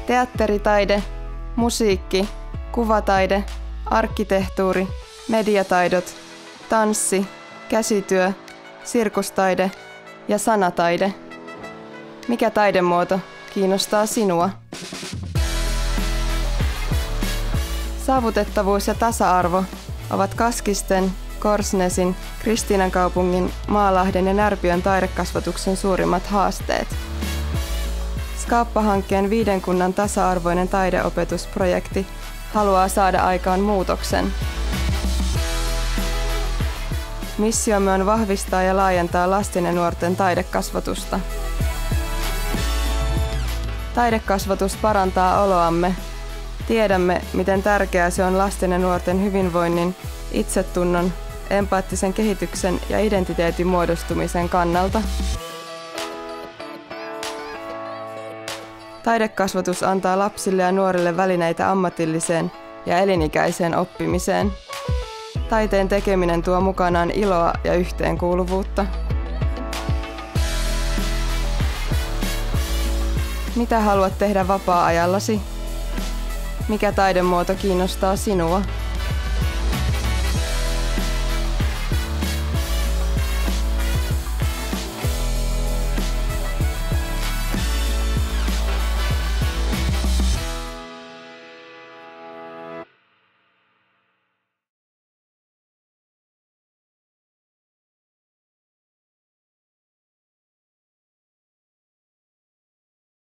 Teatteritaide, musiikki, kuvataide, arkkitehtuuri, mediataidot, tanssi, käsityö, sirkustaide ja sanataide. Mikä taidemuoto kiinnostaa sinua? Saavutettavuus ja tasa-arvo ovat Kaskisten, Korsnäsin, Kristiinankaupungin, Maalahden ja Närpiön taidekasvatuksen suurimmat haasteet. Skaappa-hankkeen 5 kunnan tasa-arvoinen taideopetusprojekti haluaa saada aikaan muutoksen. Missiomme on vahvistaa ja laajentaa lasten ja nuorten taidekasvatusta. Taidekasvatus parantaa oloamme. Tiedämme, miten tärkeää se on lasten ja nuorten hyvinvoinnin, itsetunnon, empaattisen kehityksen ja identiteetin muodostumisen kannalta. Taidekasvatus antaa lapsille ja nuorille välineitä ammatilliseen ja elinikäiseen oppimiseen. Taiteen tekeminen tuo mukanaan iloa ja yhteenkuuluvuutta. Mitä haluat tehdä vapaa-ajallasi? Mikä taidemuoto kiinnostaa sinua?